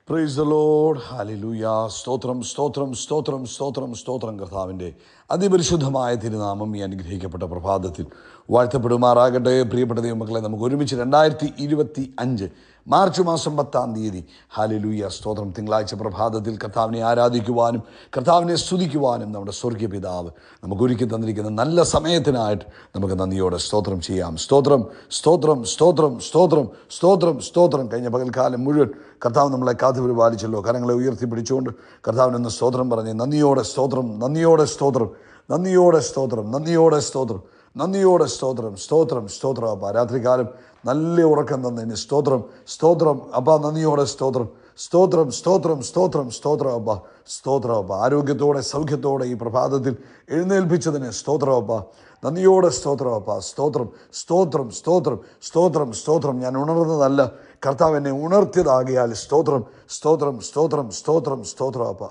Praise the Lord. Hallelujah. സ്തോത്രം സ്തോത്രം സ്തോത്രം സ്തോത്രം സ്തോത്രം. കർത്താവിൻ്റെ അതിപരിശുദ്ധമായ തിരുനാമം ഈ അനുഗ്രഹിക്കപ്പെട്ട പ്രഭാതത്തിൽ വാഴ്ത്തപ്പെടുമാറാകട്ടെ. പ്രിയപ്പെട്ട ദൈവമക്കളെ, നമുക്ക് ഒരുമിച്ച് 2025 മാർച്ച് മാസം 10 ഹല്ലേലൂയ സ്തോത്രം തിങ്കളാഴ്ച പ്രഭാതത്തിൽ കർത്താവിനെ ആരാധിക്കുവാനും കർത്താവിനെ സ്തുതിക്കുവാനും നമ്മുടെ സ്വർഗീയ പിതാവ് നമുക്ക് ഒരുക്കി തന്നിരിക്കുന്ന നല്ല സമയത്തിനായിട്ട് നമുക്ക് നന്ദിയോടെ സ്തോത്രം ചെയ്യാം. സ്തോത്രം സ്തോത്രം സ്തോത്രം സ്തോത്രം സ്തോത്രം സ്തോത്രം. കഴിഞ്ഞ പകൽക്കാലം മുഴുവൻ കർത്താവ് നമ്മളെ കാത്തു പരിപാലിച്ചല്ലോ. കരങ്ങളെ ഉയർത്തിപ്പിടിച്ചുകൊണ്ട് കർത്താവിനൊന്ന് സ്തോത്രം പറഞ്ഞ് നന്ദിയോടെ സ്തോത്രം, നന്ദിയോടെ സ്തോത്രം, നന്ദിയോടെ സ്തോത്രം, നന്ദിയോടെ സ്തോത്രം, നന്ദിയോടെ സ്തോത്രം, സ്തോത്രം സ്തോത്രം. അപ്പ രാത്രികാലം നല്ല ഉറക്കം തന്നതിന് സ്തോത്രം സ്തോത്രം അപ്പ, നന്ദിയോടെ സ്തോത്രം, സ്തോത്രം സ്തോത്രം സ്തോത്രം സ്തോത്രം അപ്പ, സ്തോത്രം അപ്പ. ആരോഗ്യത്തോടെ സൗഖ്യത്തോടെ ഈ പ്രഭാതത്തിൽ എഴുന്നേൽപ്പിച്ചതിന് സ്തോത്രം അപ്പ, നന്ദിയോടെ സ്തോത്രം അപ്പ, സ്തോത്രം സ്തോത്രം സ്തോത്രം സ്തോത്രം സ്തോത്രം. ഞാൻ ഉണർന്നതല്ല, കർത്താവ് എന്നെ ഉണർത്തിയതാകിയാൽ സ്തോത്രം സ്തോത്രം സ്തോത്രം സ്തോത്രം സ്തോത്രം അപ്പ.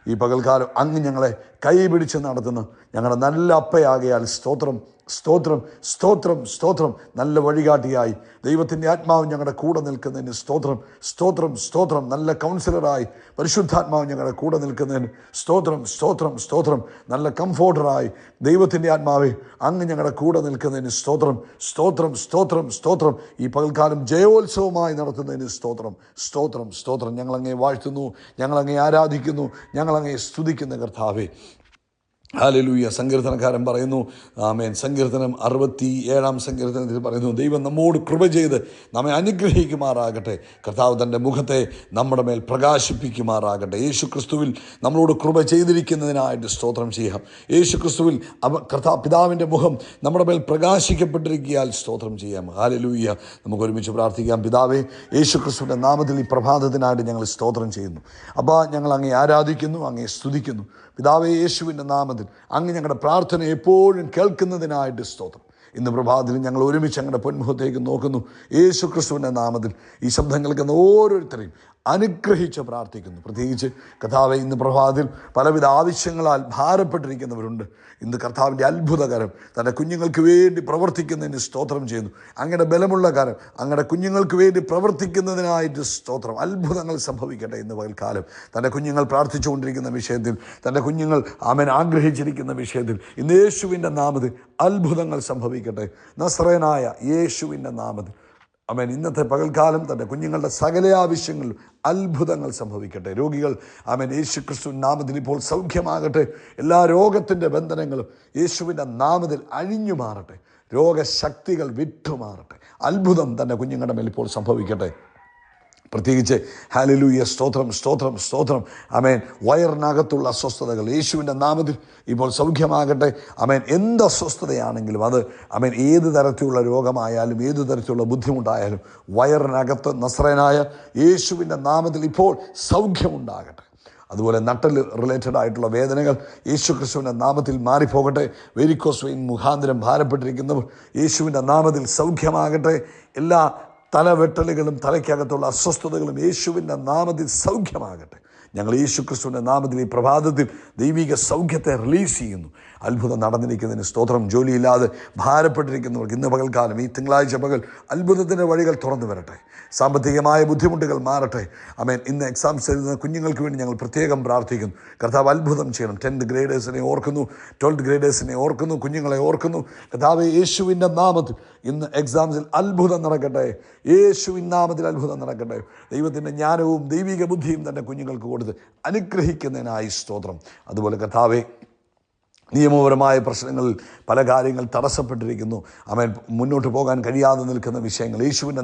ഈ പകൽക്കാലം അങ്ങ് ഞങ്ങളെ കൈപിടിച്ച് നടത്തുന്ന ഞങ്ങളുടെ നല്ല അപ്പയാകിയാൽ സ്തോത്രം സ്തോത്രം സ്തോത്രം സ്തോത്രം. നല്ല വഴികാട്ടിയായി ദൈവത്തിൻ്റെ ആത്മാവ് ഞങ്ങളുടെ കൂടെ നിൽക്കുന്നതിന് സ്തോത്രം സ്തോത്രം സ്തോത്രം. നല്ല കൗൺസിലറായി പരിശുദ്ധാത്മാവ് ഞങ്ങളുടെ കൂടെ നിൽക്കുന്നതിന് സ്തോത്രം സ്തോത്രം സ്തോത്രം. നല്ല കംഫോർട്ടറായി ദൈവത്തിൻ്റെ ആത്മാവെ അങ്ങ് ഞങ്ങളുടെ കൂടെ നിൽക്കുന്നതിന് സ്തോത്രം സ്തോത്രം സ്തോത്രം സ്തോത്രം. ഈ പകൽക്കാലം ജയോത്സവമായി നടത്തുന്നതിന് സ്തോത്രം സ്തോത്രം സ്തോത്രം. ഞങ്ങളങ്ങേ വാഴ്ത്തുന്നു, ഞങ്ങളങ്ങേ ആരാധിക്കുന്നു, ഞങ്ങളങ്ങേ സ്തുതിക്കുന്ന കർത്താവേ. ഹല്ലേലൂയ. സങ്കീർത്തനക്കാരൻ പറയുന്നു, ആമേൻ, സങ്കീർത്തനം 67 സങ്കീർത്തനത്തിൽ പറയുന്നു, ദൈവം നമ്മോട് കൃപ ചെയ്ത് നമ്മെ അനുഗ്രഹിക്കുമാറാകട്ടെ. കർത്താവ് തൻ്റെ മുഖത്തെ നമ്മുടെ മേൽ പ്രകാശിപ്പിക്കുമാറാകട്ടെ. യേശു ക്രിസ്തുവിൽ നമ്മളോട് കൃപ ചെയ്തിരിക്കുന്നതിനായിട്ട് സ്തോത്രം ചെയ്യാം. യേശു ക്രിസ്തുവിൽ പിതാവിൻ്റെ മുഖം നമ്മുടെ മേൽ പ്രകാശിക്കപ്പെട്ടിരിക്കാൻ സ്തോത്രം ചെയ്യാം. ഹല്ലേലൂയ. നമുക്ക് ഒരുമിച്ച് പ്രാർത്ഥിക്കാം. പിതാവേ, യേശു ക്രിസ്തുവിൻ്റെ നാമത്തിൽ ഈ പ്രഭാതത്തിനായിട്ട് ഞങ്ങൾ സ്തോത്രം ചെയ്യുന്നു. അപ്പോൾ ഞങ്ങൾ അങ്ങേ ആരാധിക്കുന്നു, അങ്ങേ സ്തുതിക്കുന്നു. പിതാവേ, യേശുവിൻ്റെ നാമത്തിൽ അങ്ങ് ഞങ്ങളുടെ പ്രാർത്ഥന എപ്പോഴും കേൾക്കുന്നതിനായിട്ട് സ്തോത്രം. ഇന്ന് പ്രഭാതത്തിൽ ഞങ്ങൾ ഒരുമിച്ച് ഞങ്ങളുടെ പൊന്മുഖത്തേക്ക് നോക്കുന്നു. യേശു ക്രിസ്തുവിൻ്റെ നാമത്തിൽ ഈ ശബ്ദം കേൾക്കുന്ന ഓരോരുത്തരെയും അനുഗ്രഹിച്ച് പ്രാർത്ഥിക്കുന്നു. പ്രത്യേകിച്ച് കർത്താവെ, ഇന്ന് പ്രഭാതത്തിൽ പലവിധ ആവശ്യങ്ങളാൽ ഭാരപ്പെട്ടിരിക്കുന്നവരുണ്ട്. ഇന്ന് കർത്താവിൻ്റെ അത്ഭുതകരം തൻ്റെ കുഞ്ഞുങ്ങൾക്ക് വേണ്ടി പ്രവർത്തിക്കുന്നതിന് സ്തോത്രം ചെയ്യുന്നു. അങ്ങയുടെ ബലമുള്ള കരം അങ്ങയുടെ കുഞ്ഞുങ്ങൾക്ക് വേണ്ടി പ്രവർത്തിക്കുന്നതിനായിട്ട് സ്തോത്രം. അത്ഭുതങ്ങൾ സംഭവിക്കട്ടെ. ഇന്ന് പകൽക്കാലം തൻ്റെ കുഞ്ഞുങ്ങൾ പ്രാർത്ഥിച്ചുകൊണ്ടിരിക്കുന്ന വിഷയത്തിൽ, തൻ്റെ കുഞ്ഞുങ്ങൾ ആമേൻ ആഗ്രഹിച്ചിരിക്കുന്ന വിഷയത്തിൽ ഇന്ന് യേശുവിൻ്റെ നാമത്തിൽ അത്ഭുതങ്ങൾ സംഭവിക്കട്ടെ. നസ്രയനായ യേശുവിൻ്റെ നാമത്തിൽ ആമേൻ. ഇന്നത്തെ പകൽക്കാലം തൻ്റെ കുഞ്ഞുങ്ങളുടെ സകല ആവശ്യങ്ങളിലും അത്ഭുതങ്ങൾ സംഭവിക്കട്ടെ. രോഗികൾ ആമേൻ യേശു ക്രിസ്തുവിൻ്റെ നാമത്തിൽ ഇപ്പോൾ സൗഖ്യമാകട്ടെ. എല്ലാ രോഗത്തിൻ്റെ ബന്ധനങ്ങളും യേശുവിൻ്റെ നാമത്തിൽ അഴിഞ്ഞു മാറട്ടെ. രോഗശക്തികൾ വിട്ടുമാറട്ടെ. അത്ഭുതം തൻ്റെ കുഞ്ഞുങ്ങളുടെ മേൽ ഇപ്പോൾ സംഭവിക്കട്ടെ. പ്രത്യേകിച്ച് ഹല്ലേലൂയ സ്തോത്രം സ്തോത്രം സ്തോത്രം. ആമേൻ. വയറിനകത്തുള്ള അസ്വസ്ഥതകൾ യേശുവിൻ്റെ നാമത്തിൽ ഇപ്പോൾ സൗഖ്യമാകട്ടെ. ആമേൻ. എന്ത് അസ്വസ്ഥതയാണെങ്കിലും അത് ആമേൻ ഏത് തരത്തിലുള്ള രോഗമായാലും ഏത് തരത്തിലുള്ള ബുദ്ധിമുട്ടായാലും വയറിനകത്ത് നസ്രയനായ യേശുവിൻ്റെ നാമത്തിൽ ഇപ്പോൾ സൗഖ്യമുണ്ടാകട്ടെ. അതുപോലെ നട്ടൽ റിലേറ്റഡ് ആയിട്ടുള്ള വേദനകൾ യേശു ക്രിസ്തുവിൻ്റെ നാമത്തിൽ മാറിപ്പോകട്ടെ. വെരിക്കോസ് വെയിൻ മുഖാന്തരം ഭാരപ്പെട്ടിരിക്കുന്നവർ യേശുവിൻ്റെ നാമത്തിൽ സൗഖ്യമാകട്ടെ. എല്ലാ തലവെട്ടലുകളും തലയ്ക്കകത്തുള്ള അസ്വസ്ഥതകളും യേശുവിൻ്റെ നാമത്തിൽ സൗഖ്യമാകട്ടെ. ഞങ്ങൾ യേശു ക്രിസ്തുവിൻ്റെ നാമത്തിൽ ഈ പ്രഭാതത്തിൽ ദൈവിക സൗഖ്യത്തെ റിലീസ് ചെയ്യുന്നു. അത്ഭുതം നടന്നിരിക്കുന്നതിന് സ്തോത്രം. ജോലിയില്ലാതെ ഭാരപ്പെട്ടിരിക്കുന്നവർക്ക് ഇന്ന് പകൽക്കാലം, ഈ തിങ്കളാഴ്ച പകൽ അത്ഭുതത്തിൻ്റെ വഴികൾ തുറന്നു വരട്ടെ. സാമ്പത്തികമായ ബുദ്ധിമുട്ടുകൾ മാറട്ടെ. ആമേൻ. ഇന്ന് എക്സാംസ് എഴുതുന്ന കുഞ്ഞുങ്ങൾക്ക് വേണ്ടി ഞങ്ങൾ പ്രത്യേകം പ്രാർത്ഥിക്കുന്നു. കർത്താവ് അത്ഭുതം ചെയ്യണം. 10th ഗ്രേഡേഴ്സിനെ ഓർക്കുന്നു, 12th ഗ്രേഡേഴ്സിനെ ഓർക്കുന്നു, കുഞ്ഞുങ്ങളെ ഓർക്കുന്നു. കർത്താവ് യേശുവിൻ്റെ നാമത്തിൽ ഇന്ന് എക്സാംസിൽ അത്ഭുതം നടക്കട്ടെ. യേശുവിൻ നാമത്തിൽ അത്ഭുതം നടക്കട്ടെ. ദൈവത്തിൻ്റെ ജ്ഞാനവും ദൈവിക ബുദ്ധിയും തന്നെ കുഞ്ഞുങ്ങൾക്ക് കൊടുത്ത് അനുഗ്രഹിക്കുന്നതിനായി സ്തോത്രം. അതുപോലെ കർത്താവേ, നിയമപരമായ പ്രശ്നങ്ങളിൽ പല കാര്യങ്ങൾ തടസ്സപ്പെട്ടിരിക്കുന്നു. ആമേൻ. മുന്നോട്ട് പോകാൻ കഴിയാതെ നിൽക്കുന്ന വിഷയങ്ങൾ യേശുവിൻ്റെ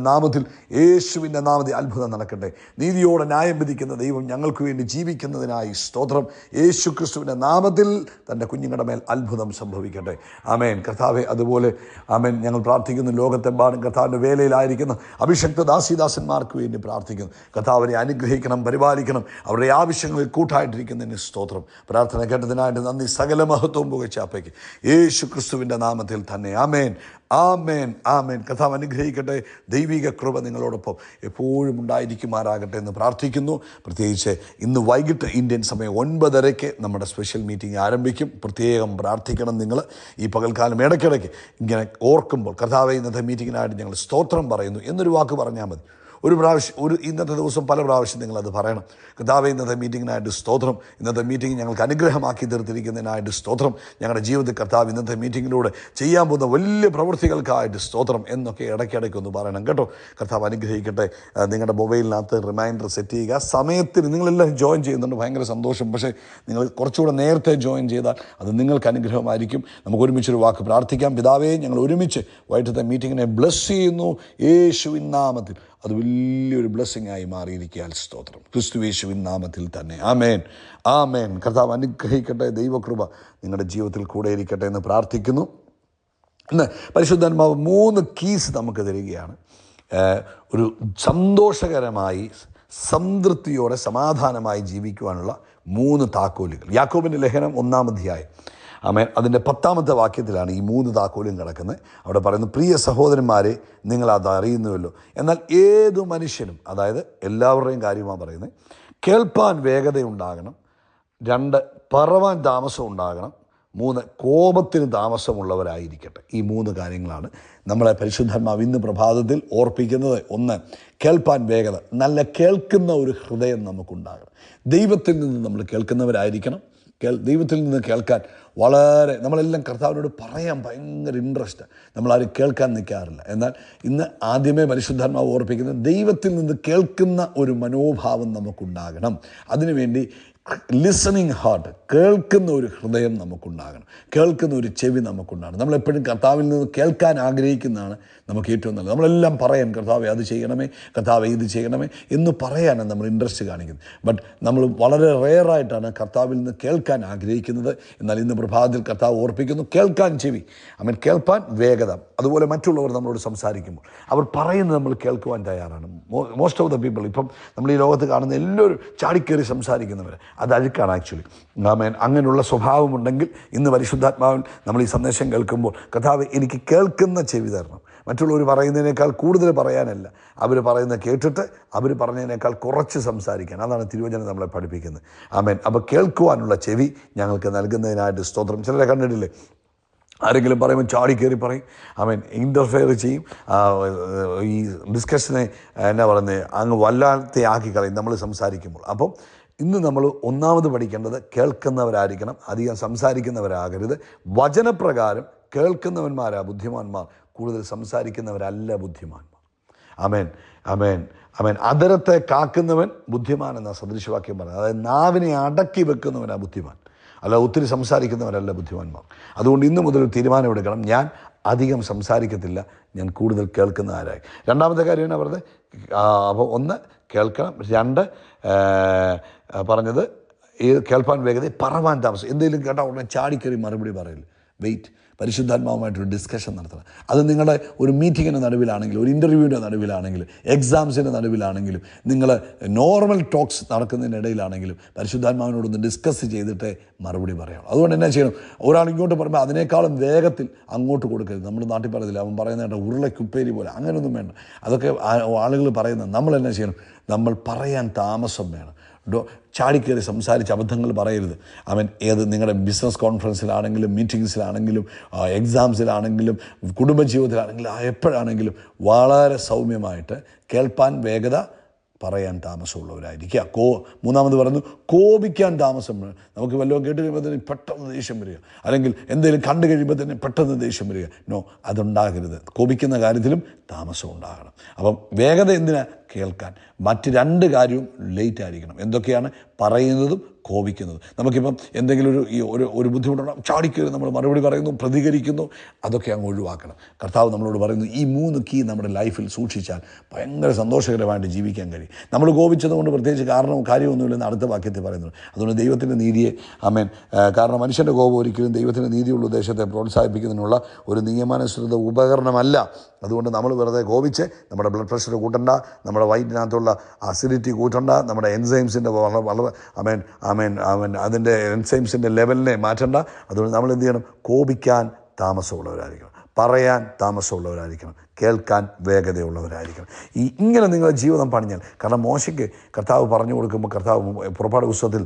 നാമത്തിൽ അത്ഭുതം നടക്കട്ടെ. നീതിയോടെ ന്യായം വിധിക്കുന്ന ദൈവം ഞങ്ങൾക്ക് വേണ്ടി ജീവിക്കുന്നതിനായി സ്തോത്രം. യേശു ക്രിസ്തുവിൻ്റെ നാമത്തിൽ തൻ്റെ കുഞ്ഞുങ്ങളുടെ മേൽ അത്ഭുതം സംഭവിക്കട്ടെ. ആമേൻ. കർത്താവെ, അതുപോലെ ആമേൻ ഞങ്ങൾ പ്രാർത്ഥിക്കുന്നു. ലോകത്തെമ്പാടും കർത്താവിൻ്റെ വേലയിലായിരിക്കുന്ന അഭിഷക്ത ദാസിദാസന്മാർക്ക് വേണ്ടി പ്രാർത്ഥിക്കുന്നു. കർത്താവിനെ അനുഗ്രഹിക്കണം, പരിപാലിക്കണം. അവരുടെ ആവശ്യങ്ങളിൽ കൂട്ടായിട്ടിരിക്കുന്നതിന് സ്തോത്രം. പ്രാർത്ഥന കേട്ടതിനായിട്ട് നന്ദി. സകല മഹത്വം പുകച്ചാപ്പയ്ക്ക് യേശു ക്രിസ്തുവിൻ്റെ നാമത്തിൽ തന്നെ. ആമേൻ ആമേൻ ആമേൻ. കർത്താവ് അനുഗ്രഹിക്കട്ടെ. ദൈവിക കൃപ നിങ്ങളോടൊപ്പം എപ്പോഴും ഉണ്ടായിരിക്കുമാറാകട്ടെ എന്ന് പ്രാർത്ഥിക്കുന്നു. പ്രത്യേകിച്ച് ഇന്ന് വൈകിട്ട് ഇന്ത്യൻ സമയം 9:30 നമ്മുടെ സ്പെഷ്യൽ മീറ്റിംഗ് ആരംഭിക്കും. പ്രത്യേകം പ്രാർത്ഥിക്കണം. നിങ്ങൾ ഈ പകൽക്കാലം ഇടയ്ക്കിടയ്ക്ക് ഇങ്ങനെ ഓർക്കുമ്പോൾ, കർത്താവെ, ഇന്നത്തെ മീറ്റിങ്ങിനായിട്ട് ഞങ്ങൾ സ്തോത്രം പറയുന്നു എന്നൊരു വാക്ക് പറഞ്ഞാൽ മതി. ഇന്നത്തെ ദിവസം പല പ്രാവശ്യം നിങ്ങളത് പറയണം. കർത്താവേ, ഇന്നത്തെ മീറ്റിങ്ങിനായിട്ട് സ്തോത്രം. ഇന്നത്തെ മീറ്റിംഗ് ഞങ്ങൾക്ക് അനുഗ്രഹമാക്കി തീർത്തിരിക്കുന്നതിനായിട്ട് സ്തോത്രം. ഞങ്ങളുടെ ജീവിതത്തിൽ കർത്താവ് ഇന്നത്തെ മീറ്റിങ്ങിലൂടെ ചെയ്യാൻ പോകുന്ന വലിയ പ്രവൃത്തികൾക്കായിട്ട് സ്തോത്രം എന്നൊക്കെ ഇടയ്ക്കിടയ്ക്ക് ഒന്ന് പറയണം കേട്ടോ. കർത്താവ് അനുഗ്രഹിക്കട്ടെ. നിങ്ങളുടെ മൊബൈലിനകത്ത് റിമൈൻഡർ സെറ്റ് ചെയ്യുക. സമയത്തിന് നിങ്ങളെല്ലാം ജോയിൻ ചെയ്യുന്നുണ്ട്, ഭയങ്കര സന്തോഷം. പക്ഷേ നിങ്ങൾ കുറച്ചുകൂടെ നേരത്തെ ജോയിൻ ചെയ്താൽ അത് നിങ്ങൾക്ക് അനുഗ്രഹമായിരിക്കും. നമുക്ക് ഒരുമിച്ചൊരു വാക്ക് പ്രാർത്ഥിക്കാം. പിതാവേ, ഞങ്ങൾ ഒരുമിച്ച് വൈകിട്ടത്തെ മീറ്റിങ്ങിനെ ബ്ലെസ് ചെയ്യുന്നു യേശുവിൻ നാമത്തിൽ. അത് വലിയൊരു ബ്ലെസ്സിങ് ആയി മാറിയിരിക്കാൻ സ്തോത്രം. ക്രിസ്തു യേശുവിൻ നാമത്തിൽ തന്നെ. ആമേൻ, ആമേൻ. കർത്താവ് അനുഗ്രഹിക്കട്ടെ. ദൈവകൃപ നിങ്ങളുടെ ജീവിതത്തിൽ കൂടെ ഇരിക്കട്ടെ എന്ന് പ്രാർത്ഥിക്കുന്നു. ഇന്ന് പരിശുദ്ധാത്മാവ് 3 കീസ് നമുക്ക് തരികയാണ്. ഒരു സന്തോഷകരമായി, സംതൃപ്തിയോടെ, സമാധാനമായി ജീവിക്കുവാനുള്ള 3 താക്കോലുകൾ. യാക്കോബിൻ്റെ ലേഖനം 1-ാം അധ്യായം, ആമേൻ, അതിൻ്റെ 10-ാമത്തെ വാക്യത്തിലാണ് ഈ 3 താക്കോലും കിടക്കുന്നത്. അവിടെ പറയുന്നു, പ്രിയ സഹോദരന്മാരെ, നിങ്ങളത് അറിയുന്നുവല്ലോ. എന്നാൽ ഏതു മനുഷ്യനും, അതായത് എല്ലാവരുടെയും കാര്യമാണ് പറയുന്നത്, കേൾപ്പാൻ വേഗതയുണ്ടാകണം. 2, പറവാൻ താമസം ഉണ്ടാകണം. 3, കോപത്തിന് താമസമുള്ളവരായിരിക്കട്ടെ. ഈ 3 കാര്യങ്ങളാണ് നമ്മളെ പരിശുദ്ധാത്മാവ് ഇന്ന് പ്രഭാതത്തിൽ ഓർപ്പിക്കുന്നത്. 1, കേൾപ്പാൻ വേഗത. നല്ല കേൾക്കുന്ന ഒരു ഹൃദയം നമുക്കുണ്ടാകണം. ദൈവത്തിൽ നിന്ന് നമ്മൾ കേൾക്കുന്നവരായിരിക്കണം. ദൈവത്തിൽ നിന്ന് കേൾക്കാൻ വളരെ, നമ്മളെല്ലാം കർത്താവിനോട് പറയാൻ ഭയങ്കര ഇൻട്രസ്റ്റ്. നമ്മളാരും കേൾക്കാൻ നിൽക്കാറില്ല. എന്നാൽ ഇന്ന് ആദ്യമേ പരിശുദ്ധാത്മാവ് ഓർപ്പിക്കുന്നത് ദൈവത്തിൽ നിന്ന് കേൾക്കുന്ന ഒരു മനോഭാവം നമുക്കുണ്ടാകണം. അതിനുവേണ്ടി ലിസണിങ് ഹാർട്ട്, കേൾക്കുന്ന ഒരു ഹൃദയം നമുക്കുണ്ടാകണം, കേൾക്കുന്ന ഒരു ചെവി നമുക്കുണ്ടാകണം. നമ്മളെപ്പോഴും കർത്താവിൽ നിന്ന് കേൾക്കാൻ ആഗ്രഹിക്കുന്നതാണ് നമുക്ക് ഏറ്റവും നല്ലത്. നമ്മളെല്ലാം പറയാൻ, കർത്താവെ അത് ചെയ്യണമേ, കർത്താവെ ഇത് ചെയ്യണമേ എന്ന് പറയാനാണ് നമ്മൾ ഇൻട്രസ്റ്റ് കാണിക്കുന്നത്. ബട്ട് നമ്മൾ വളരെ റെയറായിട്ടാണ് കർത്താവിൽ നിന്ന് കേൾക്കാൻ ആഗ്രഹിക്കുന്നത്. എന്നാൽ ഇന്ന് പ്രഭാതത്തിൽ കർത്താവ് ഓർപ്പിക്കുന്നു, കേൾക്കാൻ ചെവി, കേൾപ്പാൻ വേഗത. അതുപോലെ മറ്റുള്ളവർ നമ്മളോട് സംസാരിക്കുമ്പോൾ അവർ പറയുന്നത് നമ്മൾ കേൾക്കുവാൻ തയ്യാറാണ്. മോസ്റ്റ് ഓഫ് ദ പീപ്പിൾ, ഇപ്പം നമ്മൾ ഈ ലോകത്ത് കാണുന്ന എല്ലാവരും ചാടിക്കേറി സംസാരിക്കുന്നവർ, അത് അഴുക്കാണ് ആക്ച്വലി. അങ്ങനെയുള്ള സ്വഭാവമുണ്ടെങ്കിൽ ഇന്ന് പരിശുദ്ധാത്മാവിൽ നമ്മൾ ഈ സന്ദേശം കേൾക്കുമ്പോൾ, കർത്താവ് എനിക്ക് കേൾക്കുന്ന ചെവി തരണം. മറ്റുള്ളവർ പറയുന്നതിനേക്കാൾ കൂടുതൽ പറയാനല്ല, അവർ പറയുന്നത് കേട്ടിട്ട് അവർ പറഞ്ഞതിനേക്കാൾ കുറച്ച് സംസാരിക്കാൻ. അതാണ് തിരുവചനം നമ്മളെ പഠിപ്പിക്കുന്നത്. ആമേൻ. അപ്പോൾ കേൾക്കുവാനുള്ള ചെവി ഞങ്ങൾക്ക് നൽകുന്നതിനായിട്ട് സ്തോത്രം. ചിലരെ കണ്ടിട്ടില്ലേ, ആരെങ്കിലും പറയുമ്പോൾ ചാടിക്കയറി പറയും, ഇൻ്റർഫെയർ ചെയ്യും, ഈ ഡിസ്കഷനെ എന്നാ പറയുന്നത് അങ്ങ് വല്ലാത്ത ആക്കി കളയും നമ്മൾ സംസാരിക്കുമ്പോൾ. അപ്പം ഇന്ന് നമ്മൾ ഒന്നാമത് പഠിക്കേണ്ടത് കേൾക്കുന്നവരായിരിക്കണം, അധികം സംസാരിക്കുന്നവരാകരുത്. വചനപ്രകാരം കേൾക്കുന്നവന്മാരാ ബുദ്ധിമാന്മാർ, കൂടുതൽ സംസാരിക്കുന്നവരല്ല ബുദ്ധിമാന്മാർ. ആമേൻ, ആമേൻ, ആമേൻ. അധരത്തെ കാക്കുന്നവൻ ബുദ്ധിമാൻ എന്ന സദൃശവാക്യം പറയുന്നത്. അതായത് നാവിനെ അടക്കി വെക്കുന്നവനാ ബുദ്ധിമാൻ, അല്ല ഒത്തിരി സംസാരിക്കുന്നവരല്ല ബുദ്ധിമാന്മാർ. അതുകൊണ്ട് ഇന്ന് മുതൽ തീരുമാനമെടുക്കണം, ഞാൻ അധികം സംസാരിക്കത്തില്ല, ഞാൻ കൂടുതൽ കേൾക്കുന്ന ആരായി. രണ്ടാമത്തെ കാര്യമാണ് പറഞ്ഞത്. അപ്പോൾ 1 കേൾക്കണം, 2 പറഞ്ഞത് കേൾപ്പാൻ വേഗത, പറവാൻ താമസം. എന്തെങ്കിലും കേട്ടാൽ ഉടനെ ചാടിക്കറി മറുപടി പറയില്ല. വെയിറ്റ്, പരിശുദ്ധാത്മാവുമായിട്ടൊരു ഡിസ്കഷൻ നടത്തണം. അത് നിങ്ങളുടെ ഒരു മീറ്റിങ്ങിൻ്റെ നടുവിലാണെങ്കിലും, ഒരു ഇൻ്റർവ്യൂവിൻ്റെ നടുവിലാണെങ്കിലും, എക്സാംസിൻ്റെ നടുവിലാണെങ്കിലും, നിങ്ങൾ നോർമൽ ടോക്സ് നടക്കുന്നതിനിടയിലാണെങ്കിലും പരിശുദ്ധാത്മാവിനോടൊന്ന് ഡിസ്കസ് ചെയ്തിട്ട് മറുപടി പറയണം. അതുകൊണ്ട് എന്നാ ചെയ്യണം, ഒരാൾ ഇങ്ങോട്ട് പറയുമ്പോൾ അതിനേക്കാളും വേഗത്തിൽ അങ്ങോട്ട് കൊടുക്കരുത്. നമ്മുടെ നാട്ടിൽ പറയത്തില്ല, അവൻ പറയുന്നതായിട്ട് ഉരുളക്കുപ്പേരി പോലെ, അങ്ങനെയൊന്നും വേണ്ട. അതൊക്കെ ആളുകൾ പറയുന്നത്. നമ്മൾ എന്നാ ചെയ്യണം, നമ്മൾ പറയാൻ താമസം വേണം. ചാടിക്കയറി സംസാരിച്ച് അബദ്ധങ്ങൾ പറയരുത്. ഏത് നിങ്ങളുടെ ബിസിനസ് കോൺഫറൻസിലാണെങ്കിലും, മീറ്റിങ്സിലാണെങ്കിലും, എക്സാംസിലാണെങ്കിലും, കുടുംബജീവിതത്തിലാണെങ്കിലും, എപ്പോഴാണെങ്കിലും വളരെ സൗമ്യമായിട്ട് കേൾപ്പാൻ വേഗത, പറയാൻ താമസമുള്ളവരായിരിക്കുക. മൂന്നാമത് പറഞ്ഞു, കോപിക്കാൻ താമസം. നമുക്ക് വല്ലതും കേട്ട് കഴിയുമ്പോൾ തന്നെ പെട്ടെന്ന് ദേഷ്യം വരിക, അല്ലെങ്കിൽ എന്തെങ്കിലും കണ്ടു കഴിയുമ്പോൾ തന്നെ പെട്ടെന്ന് ദേഷ്യം വരിക. നോ, അതുണ്ടാകരുത്. കോപിക്കുന്ന കാര്യത്തിലും താമസം ഉണ്ടാകണം. അപ്പം വേഗത എന്തിനാ? കേൾക്കാൻ. മറ്റ് 2 കാര്യവും ലേറ്റ് ആയിരിക്കണം. എന്തൊക്കെയാണ്? പറയുന്നതും കോപിക്കുന്നതും. നമുക്കിപ്പം എന്തെങ്കിലും ഒരു ബുദ്ധിമുട്ടുണ്ടാകും, ചാടിക്കയറി നമ്മൾ മറുപടി പറയുന്നു, പ്രതികരിക്കുന്നു, അതൊക്കെ അങ്ങ് ഒഴിവാക്കണം. കർത്താവ് നമ്മളോട് പറയുന്നു, ഈ 3 കീ നമ്മുടെ ലൈഫിൽ സൂക്ഷിച്ചാൽ ഭയങ്കര സന്തോഷകരമായിട്ട് ജീവിക്കാൻ കഴിയും. നമ്മൾ കോപിച്ചതുകൊണ്ട് പ്രത്യേകിച്ച് കാര്യമൊന്നുമില്ലെന്ന് അടുത്ത വാക്യത്തിൽ പറയുന്നത്. അതുകൊണ്ട് ദൈവത്തിൻ്റെ നീതിയെ, കാരണം മനുഷ്യൻ്റെ കോപം ഒരിക്കലും ദൈവത്തിൻ്റെ നീതിയുള്ള ഉദ്ദേശത്തെ പ്രോത്സാഹിപ്പിക്കുന്നതിനുള്ള ഒരു നിയമാനുസൃത ഉപകരണമല്ല. അതുകൊണ്ട് നമ്മൾ വെറുതെ കോപിച്ച് നമ്മുടെ ബ്ലഡ് പ്രഷർ കൂട്ടണ്ട, നമ്മുടെ വയറ്റിനകത്തുള്ള അസിഡിറ്റി കൂട്ടണ്ട, നമ്മുടെ എൻസൈംസിൻ്റെ വളരെ അതിൻ്റെ എൻസൈംസിൻ്റെ ലെവലിനെ മാറ്റണ്ട. അതുകൊണ്ട് നമ്മൾ എന്ത് ചെയ്യണം? കോപിക്കാൻ താമസമുള്ളവരായിരിക്കണം, പറയാൻ താമസമുള്ളവരായിരിക്കണം, കേൾക്കാൻ വേഗതയുള്ളവരായിരിക്കണം. ഇങ്ങനെ നിങ്ങളുടെ ജീവിതം പണിഞ്ഞാൽ, കാരണം മോശയ്ക്ക് കർത്താവ് പറഞ്ഞു കൊടുക്കുമ്പോൾ, കർത്താവ് പുറപ്പാട് പുസ്തകത്തിൽ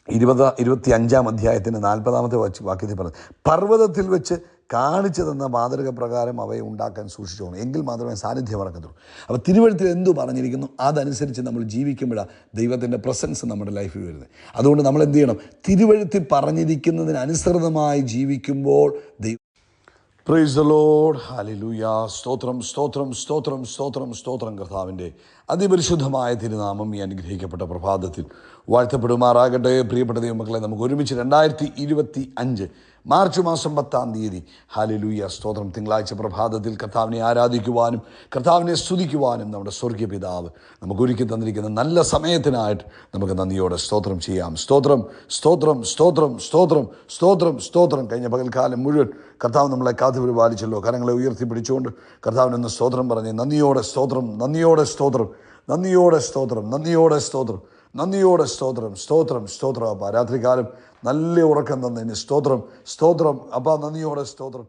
25 അധ്യായത്തിൻ്റെ 40 വാക്യത്തിൽ പറഞ്ഞു, പർവ്വതത്തിൽ വെച്ച് കാണിച്ചു തന്ന മാതൃക പ്രകാരം അവയെ ഉണ്ടാക്കാൻ സൂക്ഷിച്ചോണം, എങ്കിൽ മാത്രമേ സാന്നിധ്യം ഇറക്കത്തുള്ളൂ. അപ്പോൾ തിരുവഴുത്തിൽ എന്തു പറഞ്ഞിരിക്കുന്നു അതനുസരിച്ച് നമ്മൾ ജീവിക്കുമ്പോഴാണ് ദൈവത്തിൻ്റെ പ്രസൻസ് നമ്മുടെ ലൈഫിൽ വരുന്നത്. അതുകൊണ്ട് നമ്മൾ എന്ത് ചെയ്യണം? തിരുവഴുത്തിൽ പറഞ്ഞിരിക്കുന്നതിനനുസൃതമായി ജീവിക്കുമ്പോൾ പ്രൈസ് ദ ലോർഡ്, ഹല്ലേലൂയ. സ്തോത്രം സ്തോത്രം സ്തോത്രം സ്തോത്രം സ്തോത്രം. കർത്താവിൻ്റെ അതിപരിശുദ്ധമായ തിരുനാമം ഈ അനുഗ്രഹിക്കപ്പെട്ട പ്രഭാതത്തിൽ വാഴ്ത്തപ്പെടുമാറാകട്ടെ. പ്രിയപ്പെട്ട ദൈവമക്കളെ, നമുക്ക് ഒരുമിച്ച് 2025 മാർച്ച് മാസം 10 ഹല്ലേലൂയ സ്തോത്രം തിങ്കളാഴ്ച പ്രഭാതത്തിൽ കർത്താവിനെ ആരാധിക്കുവാനും കർത്താവിനെ സ്തുതിക്കുവാനും നമ്മുടെ സ്വർഗീയ പിതാവ് നമുക്ക് ഒരുക്കി തന്നിരിക്കുന്ന നല്ല സമയത്തിനായിട്ട് നമുക്ക് നന്ദിയോടെ സ്തോത്രം ചെയ്യാം. സ്തോത്രം സ്തോത്രം സ്തോത്രം സ്തോത്രം സ്തോത്രം സ്തോത്രം. കഴിഞ്ഞ പകൽക്കാലം മുഴുവൻ കർത്താവ് നമ്മളെ കാത്തുപരിപാലിച്ചല്ലോ. കരങ്ങളെ ഉയർത്തിപ്പിടിച്ചുകൊണ്ട് കർത്താവിനൊന്ന് സ്തോത്രം പറഞ്ഞ് നന്ദിയോടെ സ്തോത്രം, നന്ദിയോടെ സ്തോത്രം, നന്ദിയോടെ സ്തോത്രം, നന്ദിയോടെ സ്തോത്രം, നന്ദിയോടെ സ്തോത്രം, സ്തോത്രം സ്തോത്രം. അപ്പം രാത്രികാലം നല്ല ഉറക്കം തന്നതിന് സ്തോത്രം, സ്തോത്രം. അപ്പം നന്ദിയോടെ സ്തോത്രം.